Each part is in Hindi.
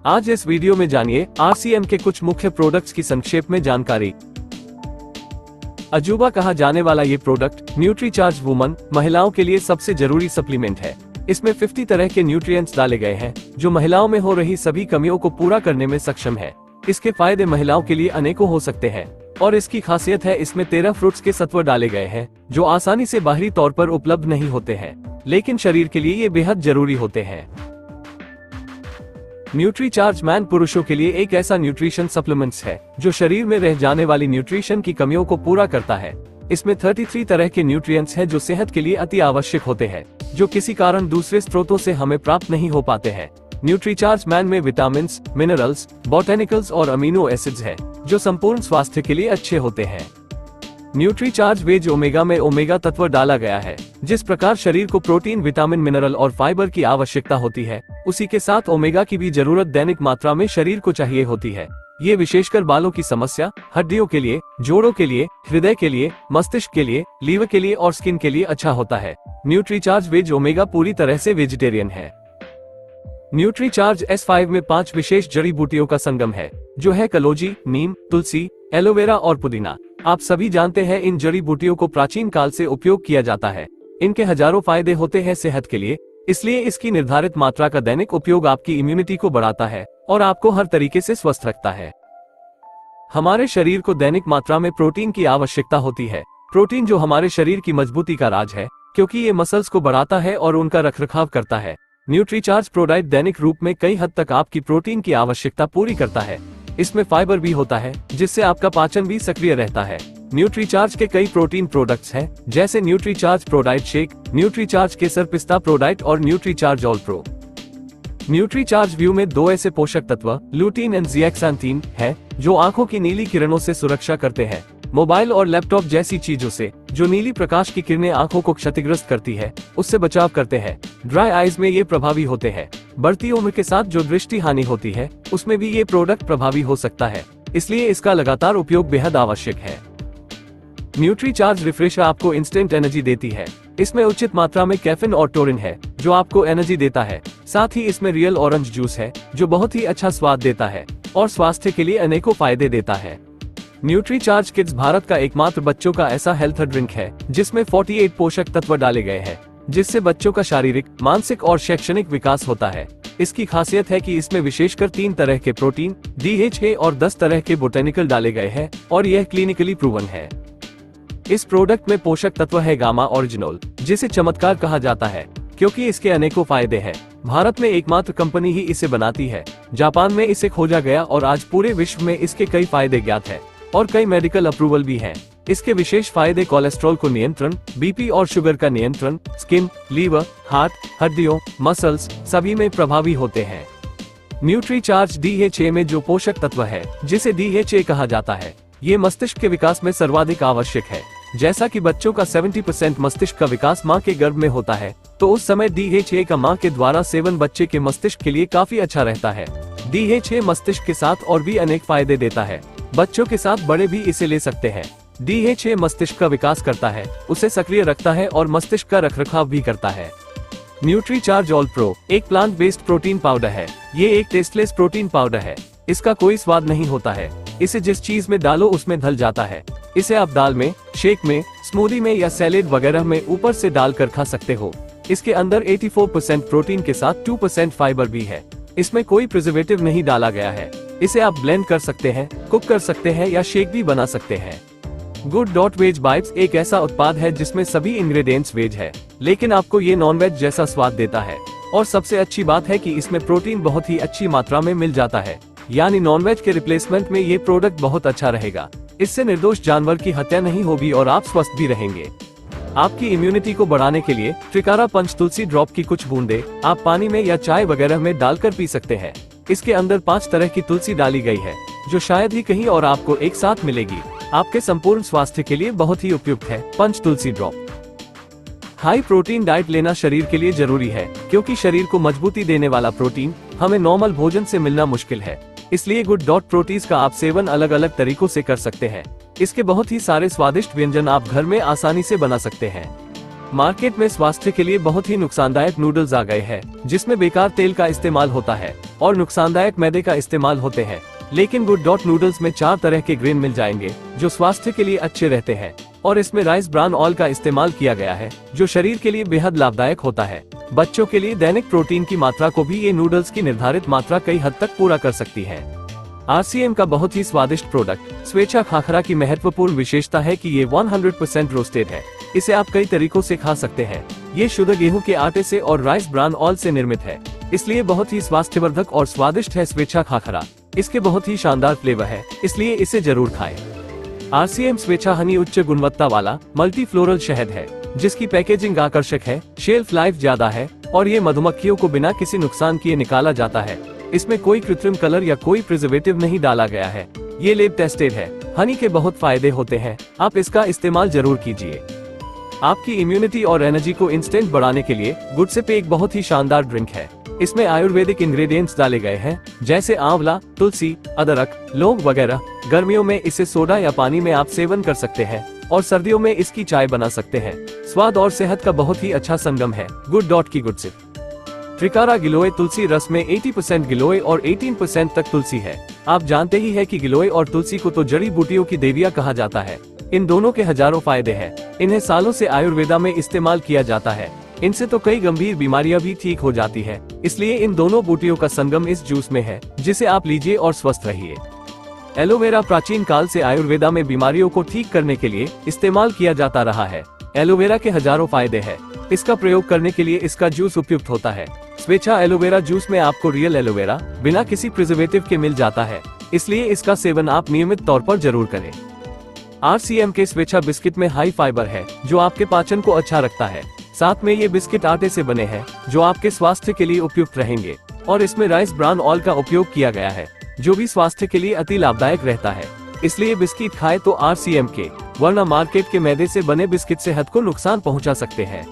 आज इस वीडियो में जानिए RCM के कुछ मुख्य प्रोडक्ट्स की संक्षेप में जानकारी। अजूबा कहा जाने वाला ये प्रोडक्ट न्यूट्रीचार्ज वुमन महिलाओं के लिए सबसे जरूरी सप्लीमेंट है। इसमें 50 तरह के न्यूट्रिएंट्स डाले गए हैं जो महिलाओं में हो रही सभी कमियों को पूरा करने में सक्षम है। इसके फायदे महिलाओं के लिए अनेकों हो सकते हैं और इसकी खासियत है इसमें 13 फ्रूट्स के सत्व डाले गए हैं जो आसानी से बाहरी तौर पर उपलब्ध नहीं होते हैं, लेकिन शरीर के लिए ये बेहद जरूरी होते हैं। न्यूट्रीचार्ज मैन पुरुषों के लिए एक ऐसा न्यूट्रिशन सप्लीमेंट्स है जो शरीर में रह जाने वाली न्यूट्रिशन की कमियों को पूरा करता है। इसमें 33 तरह के न्यूट्रिएंट्स हैं जो सेहत के लिए अति आवश्यक होते हैं, जो किसी कारण दूसरे स्रोतों से हमें प्राप्त नहीं हो पाते हैं। न्यूट्रीचार्ज मैन में विटामिन्स, मिनरल्स, बोटेनिकल्स और अमीनो एसिड्स हैं जो संपूर्ण स्वास्थ्य के लिए अच्छे होते हैं। न्यूट्रीचार्ज वेज ओमेगा में ओमेगा तत्व डाला गया है। जिस प्रकार शरीर को प्रोटीन, विटामिन, मिनरल और फाइबर की आवश्यकता होती है, उसी के साथ ओमेगा की भी जरूरत दैनिक मात्रा में शरीर को चाहिए होती है। ये विशेषकर बालों की समस्या, हड्डियों के लिए, जोड़ों के लिए, हृदय के लिए, मस्तिष्क के लिए, लीवर के लिए और स्किन के लिए अच्छा होता है। न्यूट्रीचार्ज वेज ओमेगा पूरी तरह से वेजिटेरियन है। न्यूट्रीचार्ज S5 में 5 विशेष जड़ी बूटियों का संगम है जो है कलौंजी, नीम, तुलसी, एलोवेरा और पुदीना। आप सभी जानते हैं इन जड़ी बूटियों को प्राचीन काल से उपयोग किया जाता है। इनके हजारों फायदे होते हैं सेहत के लिए, इसलिए इसकी निर्धारित मात्रा का दैनिक उपयोग आपकी इम्यूनिटी को बढ़ाता है और आपको हर तरीके से स्वस्थ रखता है। हमारे शरीर को दैनिक मात्रा में प्रोटीन की आवश्यकता होती है। प्रोटीन जो हमारे शरीर की मजबूती का राज है, क्योंकि ये मसल्स को बढ़ाता है और उनका रखरखाव करता है। न्यूट्रीचार्ज प्रोडाइट दैनिक रूप में कई हद तक आपकी प्रोटीन की आवश्यकता पूरी करता है। इसमें फाइबर भी होता है जिससे आपका पाचन भी सक्रिय रहता है। न्यूट्रीचार्ज के कई प्रोटीन प्रोडक्ट्स हैं, जैसे न्यूट्रीचार्ज प्रोडाइट शेक, न्यूट्रीचार्ज केसर पिस्ता प्रोडाइट और Nutricharge all pro. Nutricharge view में 2 ऐसे पोषक तत्व लूटीन एंड ज़िएक्सांथीन है जो आंखों की नीली किरणों से सुरक्षा करते हैं। मोबाइल और लैपटॉप जैसी चीजों से जो नीली प्रकाश की किरणें आंखों को क्षतिग्रस्त करती है, उससे बचाव करते हैं। ड्राई आईज में ये प्रभावी होते हैं। बढ़ती उम्र के साथ जो दृष्टि हानि होती है, उसमें भी ये प्रोडक्ट प्रभावी हो सकता है, इसलिए इसका लगातार उपयोग बेहद आवश्यक है। न्यूट्रीचार्ज रिफ्रेशर आपको इंस्टेंट एनर्जी देती है। इसमें उचित मात्रा में कैफीन और टोरिन है जो आपको एनर्जी देता है। साथ ही इसमें रियल ऑरेंज जूस है जो बहुत ही अच्छा स्वाद देता है और स्वास्थ्य के लिए अनेकों फायदे देता है। न्यूट्रीचार्ज किड्स भारत का एकमात्र बच्चों का ऐसा हेल्थ ड्रिंक है जिसमें 48 पोषक तत्व डाले गए हैं, जिससे बच्चों का शारीरिक, मानसिक और शैक्षणिक विकास होता है। इसकी खासियत है कि इसमें विशेषकर 3 तरह के प्रोटीन, DHA और 10 तरह के बोटेनिकल डाले गए हैं और यह क्लिनिकली प्रूवन है। इस प्रोडक्ट में पोषक तत्व है गामा ओरिजिनोल, जिसे चमत्कार कहा जाता है क्योंकि इसके अनेकों फायदे हैं। भारत में एकमात्र कंपनी ही इसे बनाती है। जापान में इसे खोजा गया और आज पूरे विश्व में इसके कई फायदे ज्ञात हैं और कई मेडिकल अप्रूवल भी हैं। इसके विशेष फायदे कोलेस्ट्रॉल को नियंत्रण, बीपी और शुगर का नियंत्रण, स्किन, लीवर, हार्ट, हड्डियों, मसल्स सभी में प्रभावी होते हैं। न्यूट्रीचार्ज DHA में जो पोषक तत्व है जिसे DHA कहा जाता है, ये मस्तिष्क के विकास में सर्वाधिक आवश्यक है। जैसा कि बच्चों का 70% मस्तिष्क का विकास माँ के गर्भ में होता है, तो उस समय DHA का माँ के द्वारा सेवन बच्चे के मस्तिष्क के लिए काफी अच्छा रहता है। DHA मस्तिष्क के साथ और भी अनेक फायदे देता है। बच्चों के साथ बड़े भी इसे ले सकते हैं। DHA मस्तिष्क का विकास करता है, उसे सक्रिय रखता है और मस्तिष्क का रखरखाव भी करता है। न्यूट्रीचार्ज ऑल प्रो एक प्लांट बेस्ड प्रोटीन पाउडर है। ये एक टेस्टलेस प्रोटीन पाउडर है। इसका कोई स्वाद नहीं होता है। इसे जिस चीज में डालो उसमें ढल जाता है। इसे आप दाल में, शेक में, स्मूदी में या सैलेड वगैरह में ऊपर से डालकर खा सकते हो। इसके अंदर 84% प्रोटीन के साथ 2% फाइबर भी है। इसमें कोई प्रिजर्वेटिव नहीं डाला गया है। इसे आप ब्लेंड कर सकते हैं, कुक कर सकते हैं या शेक भी बना सकते हैं। गुड.वेज बाइट्स एक ऐसा उत्पाद है जिसमें सभी इंग्रेडिएंट्स वेज है, लेकिन आपको ये नॉन वेज जैसा स्वाद देता है। और सबसे अच्छी बात है कि इसमें प्रोटीन बहुत ही अच्छी मात्रा में मिल जाता है, यानी नॉन वेज के रिप्लेसमेंट में ये प्रोडक्ट बहुत अच्छा रहेगा। इससे निर्दोष जानवर की हत्या नहीं होगी और आप स्वस्थ भी रहेंगे। आपकी इम्यूनिटी को बढ़ाने के लिए त्रिकारा पंच तुलसी ड्रॉप की कुछ बूंदे आप पानी में या चाय वगैरह में डालकर पी सकते हैं। इसके अंदर 5 तरह की तुलसी डाली गई है जो शायद ही कहीं और आपको एक साथ मिलेगी। आपके संपूर्ण स्वास्थ्य के लिए बहुत ही उपयुक्त है पंच तुलसी ड्रॉप। हाई प्रोटीन डाइट लेना शरीर के लिए जरूरी है, क्योंकि शरीर को मजबूती देने वाला प्रोटीन हमें नॉर्मल भोजन से मिलना मुश्किल है। इसलिए गुड.प्रोटीज का आप सेवन अलग अलग तरीकों से कर सकते हैं। इसके बहुत ही सारे स्वादिष्ट व्यंजन आप घर में आसानी से बना सकते हैं। मार्केट में स्वास्थ्य के लिए बहुत ही नुकसानदायक नूडल्स आ गए हैं, जिसमें बेकार तेल का इस्तेमाल होता है और नुकसानदायक मैदे का इस्तेमाल होते हैं। लेकिन गुड डॉट नूडल्स में 4 तरह के ग्रेन मिल जाएंगे जो स्वास्थ्य के लिए अच्छे रहते हैं, और इसमें राइस ब्रान ऑयल का इस्तेमाल किया गया है जो शरीर के लिए बेहद लाभदायक होता है। बच्चों के लिए दैनिक प्रोटीन की मात्रा को भी ये नूडल्स की निर्धारित मात्रा कई हद तक पूरा कर सकती है। RCM का बहुत ही स्वादिष्ट प्रोडक्ट स्वेच्छा खाखरा की महत्वपूर्ण विशेषता है कि ये 100% रोस्टेड है। इसे आप कई तरीकों से खा सकते हैं। ये शुद्ध गेहूं के आटे से और राइस ब्रान ऑयल से निर्मित है, इसलिए बहुत ही स्वास्थ्यवर्धक और स्वादिष्ट है स्वेच्छा खाखरा। इसके बहुत ही शानदार फ्लेवर है, इसलिए इसे जरूर खाएं। RCM स्वेच्छा हनी उच्च गुणवत्ता वाला मल्टी फ्लोरल शहद है, जिसकी पैकेजिंग आकर्षक है, शेल्फ लाइफ ज्यादा है और ये मधुमक्खियों को बिना किसी नुकसान किए निकाला जाता है। इसमें कोई कृत्रिम कलर या कोई प्रिजर्वेटिव नहीं डाला गया है। ये लैब टेस्टेड है। हनी के बहुत फायदे होते हैं, आप इसका इस्तेमाल जरूर कीजिए। आपकी इम्यूनिटी और एनर्जी को इंस्टेंट बढ़ाने के लिए गुडसिप एक बहुत ही शानदार ड्रिंक है। इसमें आयुर्वेदिक इंग्रेडिएंट्स डाले गए हैं, जैसे आंवला, तुलसी, अदरक, लौंग वगैरह। गर्मियों में इसे सोडा या पानी में आप सेवन कर सकते हैं और सर्दियों में इसकी चाय बना सकते हैं। स्वाद और सेहत का बहुत ही अच्छा संगम है। गुड डॉट की गुडसिप। त्रिकारा गिलोय तुलसी रस में 80% गिलोय और 18% तक तुलसी है। आप जानते ही है कि गिलोय और तुलसी को तो जड़ी बूटियों की देवियां कहा जाता है। इन दोनों के हजारों फायदे हैं। इन्हें सालों से आयुर्वेदा में इस्तेमाल किया जाता है। इनसे तो कई गंभीर बीमारियां भी ठीक हो जाती है। इसलिए इन दोनों बूटियों का संगम इस जूस में है, जिसे आप लीजिए और स्वस्थ रहिए। एलोवेरा प्राचीन काल से आयुर्वेदा में बीमारियों को ठीक करने के लिए इस्तेमाल किया जाता रहा है। एलोवेरा के हजारों फायदे हैं। इसका प्रयोग करने के लिए इसका जूस उपयुक्त होता है। स्वेच्छा एलोवेरा जूस में आपको रियल एलोवेरा बिना किसी प्रिजर्वेटिव के मिल जाता है, इसलिए इसका सेवन आप नियमित तौर पर जरूर करें। RCM के स्वेच्छा बिस्किट में हाई फाइबर है, जो आपके पाचन को अच्छा रखता है। साथ में ये बिस्किट आटे से बने हैं, जो आपके स्वास्थ्य के लिए उपयुक्त रहेंगे, और इसमें राइस ब्रान ऑयल का उपयोग किया गया है, जो भी स्वास्थ्य के लिए अति लाभदायक रहता है। इसलिए बिस्किट खाए तो RCM के, वरना मार्केट के मैदे से बने बिस्किट सेहत को नुकसान पहुंचा सकते हैं।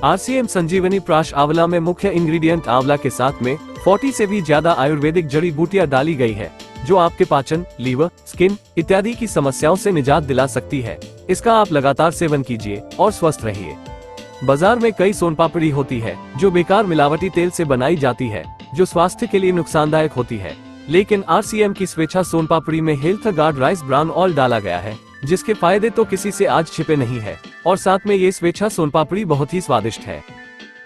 RCM संजीवनी प्राश आंवला में मुख्य इंग्रेडिएंट आंवला के साथ में 40 से भी ज्यादा आयुर्वेदिक जड़ी बूटियां डाली गई है, जो आपके पाचन, लीवर, स्किन इत्यादि की समस्याओं से निजात दिला सकती है। इसका आप लगातार सेवन कीजिए और स्वस्थ रहिए। बाजार में कई सोनपापड़ी होती है, जो बेकार मिलावटी तेल से बनाई जाती है, जो स्वास्थ्य के लिए नुकसानदायक होती है। लेकिन RCM की स्वेच्छा सोनपापड़ी में health guard rice bran oil डाला गया है, जिसके फायदे तो किसी से आज छिपे नहीं है, और साथ में ये स्वेच्छा सोनपापड़ी बहुत ही स्वादिष्ट है।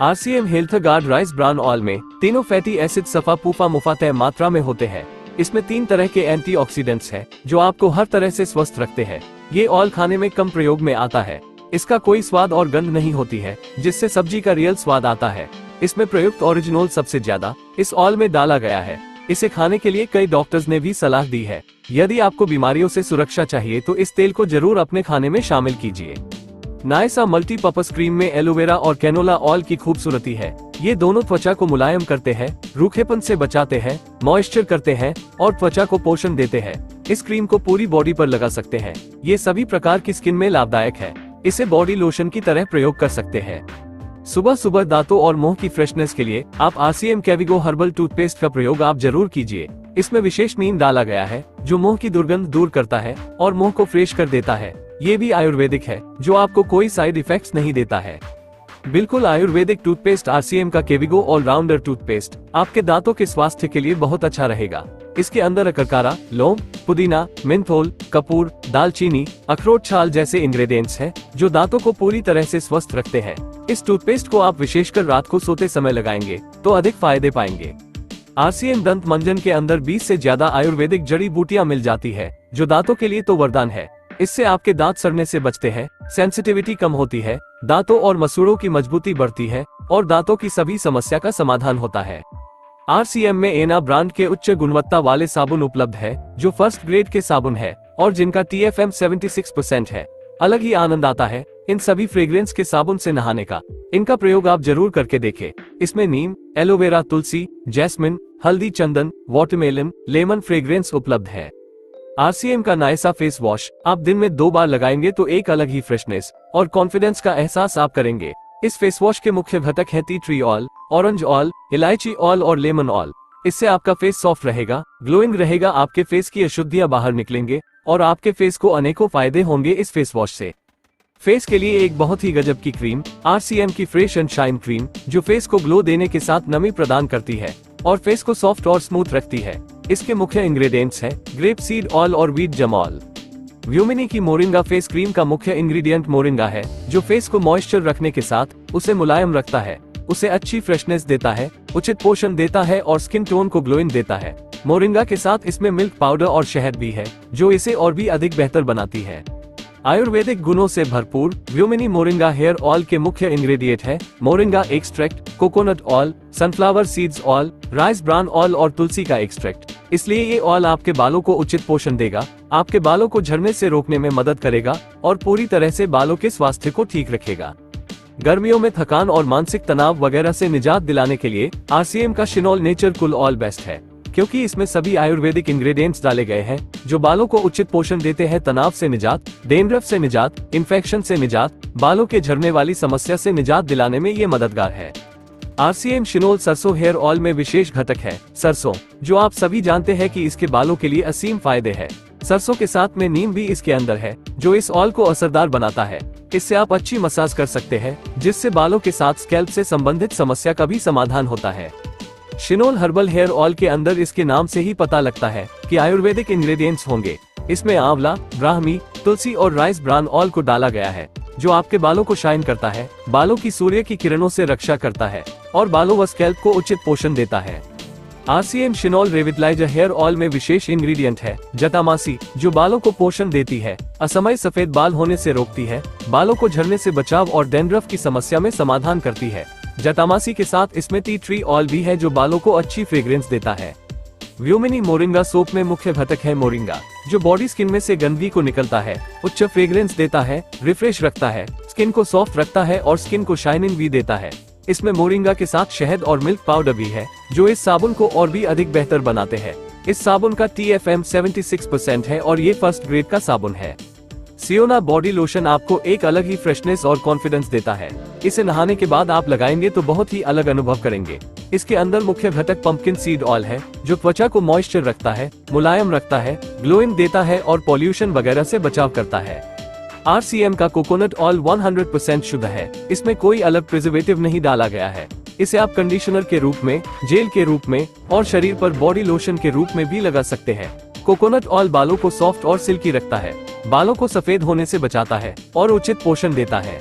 RCM health guard rice bran oil में तीनों फैटी एसिड सफा पूफा मुफा तय मात्रा में होते हैं। इसमें 3 तरह के एंटीऑक्सीडेंट्स हैं, जो आपको हर तरह से स्वस्थ रखते हैं। ये ऑयल खाने में कम प्रयोग में आता है। इसका कोई स्वाद और गंध नहीं होती है, जिससे सब्जी का रियल स्वाद आता है। इसमें प्रयुक्त ओरिजिनल सबसे ज्यादा इस ऑयल में डाला गया है। इसे खाने के लिए कई डॉक्टर्स ने भी सलाह दी है। यदि आपको बीमारियों से सुरक्षा चाहिए तो इस तेल को जरूर अपने खाने में शामिल कीजिए। नायसा मल्टीपर्पस क्रीम में एलोवेरा और कैनोला ऑयल की खूबसूरती है। ये दोनों त्वचा को मुलायम करते हैं, रूखेपन से बचाते हैं, मॉइस्चर करते हैं और त्वचा को पोषण देते हैं। इस क्रीम को पूरी बॉडी पर लगा सकते हैं। ये सभी प्रकार की स्किन में लाभदायक है। इसे बॉडी लोशन की तरह प्रयोग कर सकते हैं। सुबह सुबह दांतों और मुंह की फ्रेशनेस के लिए आप RCM कैविगो हर्बल टूथपेस्ट का प्रयोग आप जरूर कीजिए। इसमें विशेष नीम डाला गया है, जो मुंह की दुर्गंध दूर करता है और मुंह को फ्रेश कर देता है। ये भी आयुर्वेदिक है, जो आपको कोई साइड इफेक्ट्स नहीं देता है। बिल्कुल आयुर्वेदिक टूथपेस्ट RCM का कैविगो ऑलराउंडर टूथपेस्ट आपके दांतों के स्वास्थ्य के लिए बहुत अच्छा रहेगा। इसके अंदर अकरकारा, लौंग, पुदीना, मेंथोल, कपूर, दालचीनी, अखरोट छाल जैसे इंग्रेडिएंट्स हैं, जो दांतों को पूरी तरह से स्वस्थ रखते हैं। इस टूथपेस्ट को आप विशेषकर रात को सोते समय लगाएंगे तो अधिक फायदे पाएंगे। RCM दंत मंजन के अंदर 20 से ज्यादा आयुर्वेदिक जड़ी बूटियां मिल जाती है, जो दांतों के लिए तो वरदान है। इससे आपके दांत सड़ने से बचते हैं, सेंसिटिविटी कम होती है, दांतों और मसूड़ों की मजबूती बढ़ती है और दांतों की सभी समस्या का समाधान होता है। RCM में एना ब्रांड के उच्च गुणवत्ता वाले साबुन उपलब्ध है, जो फर्स्ट ग्रेड के साबुन है और जिनका TFM 76% है। अलग ही आनंद आता है इन सभी फ्रेग्रेंस के साबुन से नहाने का। इनका प्रयोग आप जरूर करके देखें। इसमें नीम, एलोवेरा, तुलसी, जैस्मिन, हल्दी, चंदन, वाटरमेलन, लेमन फ्रेग्रेंस उपलब्ध है। RCM का नायसा फेस वॉश आप दिन में 2 बार लगाएंगे तो एक अलग ही फ्रेशनेस और कॉन्फिडेंस का एहसास आप करेंगे। इस फेस वॉश के मुख्य घटक है tea tree oil, orange oil, इलायची ऑयल और लेमन ऑयल। इससे आपका फेस सॉफ्ट रहेगा, ग्लोइंग रहेगा, आपके फेस की अशुद्धियां बाहर निकलेंगे और आपके फेस को अनेकों फायदे होंगे इस फेस वॉश से। फेस के लिए एक बहुत ही गजब की क्रीम, RCM की फ्रेश एंड शाइन क्रीम, जो फेस को ग्लो देने के साथ नमी प्रदान करती है और फेस को सॉफ्ट और स्मूथ रखती है। इसके मुख्य इंग्रेडिएंट्स हैं ग्रेप सीड ऑयल और वीट जमॉल। व्यूमिनी की मोरिंगा फेस क्रीम का मुख्य इंग्रेडिएंट मोरिंगा है, जो फेस को मॉइस्चर रखने के साथ उसे मुलायम रखता है, उसे अच्छी फ्रेशनेस देता है, उचित पोषण देता है और स्किन टोन को ग्लोइंग देता है। मोरिंगा के साथ इसमें मिल्क पाउडर और शहद भी है, जो इसे और भी अधिक बेहतर बनाती है। आयुर्वेदिक गुणों से भरपूर व्यूमिनी मोरिंगा हेयर ऑयल के मुख्य इंग्रेडिएंट है moringa extract, coconut oil, sunflower seeds oil, rice bran oil और तुलसी का एक्सट्रैक्ट। इसलिए ये ऑयल आपके बालों को उचित पोषण देगा, आपके बालों को झड़ने से रोकने में मदद करेगा और पूरी तरह से बालों के स्वास्थ्य को ठीक रखेगा। गर्मियों में थकान और मानसिक तनाव वगैरह से निजात दिलाने के लिए RCM का शिनोल नेचर कूल ऑयल बेस्ट है, क्योंकि इसमें सभी आयुर्वेदिक इंग्रेडिएंट्स डाले गए हैं जो बालों को उचित पोषण देते हैं, तनाव से निजात, डैंड्रफ से निजात, इन्फेक्शन से निजात, बालों के झड़ने वाली समस्या से निजात दिलाने में ये मददगार है। RCM शिनोल सरसों हेयर ऑयल में विशेष घटक है सरसों, जो आप सभी जानते हैं कि इसके बालों के लिए असीम फायदे है। सरसों के साथ में नीम भी इसके अंदर है, जो इस ऑयल को असरदार बनाता है। इससे आप अच्छी मसाज कर सकते हैं, जिससे बालों के साथ स्कैल्प से संबंधित समस्या का भी समाधान होता है। शिनोल हर्बल हेयर ऑयल के अंदर इसके नाम से ही पता लगता है कि आयुर्वेदिक इंग्रेडिएंट्स होंगे। इसमें आंवला, ब्राह्मी, तुलसी और राइस ब्रान ऑयल को डाला गया है, जो आपके बालों को शाइन करता है, बालों की सूर्य की किरणों से रक्षा करता है और बालों व स्कैल्प को उचित पोषण देता है। RCM शिनोल रेविटलाइजर हेयर ऑयल में विशेष इंग्रेडिएंट है जटामासी, जो बालों को पोषण देती है, असमय सफेद बाल होने से रोकती है, बालों को झड़ने से बचाव और डैंड्रफ की समस्या में समाधान करती है। जटामासी के साथ इसमें टी ट्री ऑयल भी है, जो बालों को अच्छी फ्रेग्रेंस देता है। व्यूमिनी मोरिंगा सोप में मुख्य घटक है मोरिंगा, जो बॉडी स्किन में से गंदगी को निकलता है, उच्च फ्रेग्रेंस देता है, रिफ्रेश रखता है, स्किन को सॉफ्ट रखता है और स्किन को शाइनिंग भी देता है। इसमें मोरिंगा के साथ शहद और मिल्क पाउडर भी है, जो इस साबुन को और भी अधिक बेहतर बनाते हैं। इस साबुन का TFM 76% है और ये फर्स्ट ग्रेड का साबुन है। सियोना बॉडी लोशन आपको एक अलग ही फ्रेशनेस और कॉन्फिडेंस देता है। इसे नहाने के बाद आप लगाएंगे तो बहुत ही अलग अनुभव करेंगे। इसके अंदर मुख्य घटक पंपकिन सीड ऑयल है, जो त्वचा को मॉइस्चर रखता है, मुलायम रखता है, ग्लोइंग देता है और पॉल्यूशन वगैरह से बचाव करता है। RCM का कोकोनट ऑयल 100% शुद्ध है, इसमें कोई अलग प्रिजर्वेटिव नहीं डाला गया है। इसे आप कंडीशनर के रूप में, जेल के रूप में और शरीर पर बॉडी लोशन के रूप में भी लगा सकते हैं। कोकोनट ऑयल बालों को सॉफ्ट और सिल्की रखता है, बालों को सफेद होने से बचाता है और उचित पोषण देता है।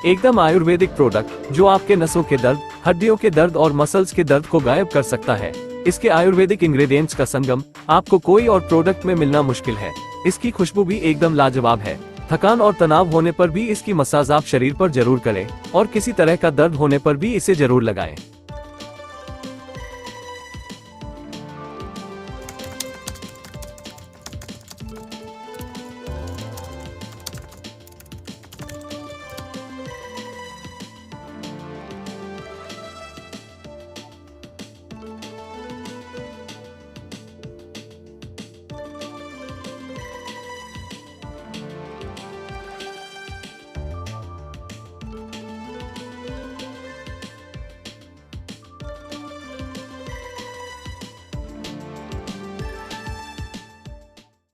एकदम आयुर्वेदिक प्रोडक्ट, जो आपके नसों के दर्द, हड्डियों के दर्द और मसल्स के दर्द को गायब कर सकता है। इसके आयुर्वेदिक इंग्रेडिएंट्स का संगम आपको कोई और प्रोडक्ट में मिलना मुश्किल है। इसकी खुशबू भी एकदम लाजवाब है। थकान और तनाव होने पर भी इसकी मसाज आप शरीर पर जरूर करें और किसी तरह का दर्द होने पर भी इसे जरूर लगाएं।